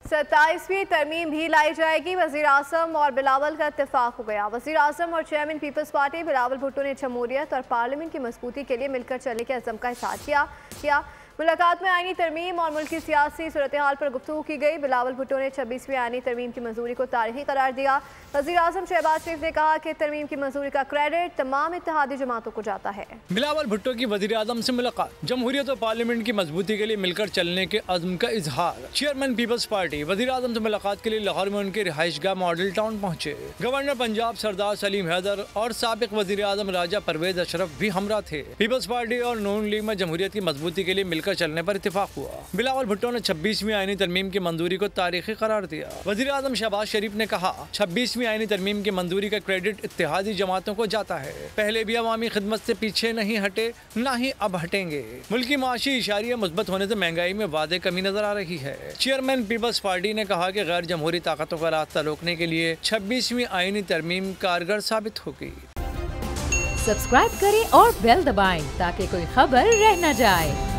27वीं तरमीम भी लाई जाएगी। वज़ीर आज़म और बिलावल का इत्तेफाक हो गया। वज़ीर आज़म और चेयरमैन पीपल्स पार्टी बिलावल भुट्टो ने जमहूरियत और पार्लियामेंट की मजबूती के लिए मिलकर चलने के अज़म का इज़हार किया। मुलाकात में आईनी तरमीम और मुल्क की सियासी सूरत हाल पर गुफ्तगू की गई। बिलावल भुट्टो ने 26वीं आईनी तरमीम की मंजूरी को तारीखी करार दिया। वज़ीर आज़म शहबाज शरीफ ने कहा कि तरमीम की मंजूरी का क्रेडिट तमाम इत्तेहादी जमातों को जाता है। बिलावल भुट्टो की वज़ीर आज़म से मुलाकात, जमहूरियत और पार्लियामेंट की मजबूती के लिए मिलकर चलने के अज़्म का इजहार। चेयरमैन पीपल्स पार्टी वज़ीर आज़म से मुलाकात के लिए लाहौर में उनके रिहाइशगाह मॉडल टाउन पहुँचे। गवर्नर पंजाब सरदार सलीम हैदर और साबिक वज़ीर आज़म राजा परवेज अशरफ भी हमरा थे। पीपल्स पार्टी और नून लीग में जमहूरियत की मजबूती के लिए मिलकर चलने पर इत्तेफाक हुआ। बिलावल भुट्टो ने 26वीं आईनी तरमीम की मंजूरी को तारीखी करार दिया। वज़ीर आज़म शहबाज शरीफ ने कहा, 26वीं आईनी तरमीम की मंजूरी का क्रेडिट इत्तेहादी जमातों को जाता है। पहले भी अवामी खिदमत से पीछे नहीं हटे, न ही अब हटेंगे। मुल्क की माशी इशारिया मुस्बत होने से महंगाई में वादे कमी नजर आ रही है। चेयरमैन पीपल्स पार्टी ने कहा कि गैर जमहूरी ताकतों का रास्ता रोकने के लिए 26वीं आईनी तरमीम कारगर साबित होगी। सब्सक्राइब करें और बेल दबाएं ताकि कोई खबर रह न जाए।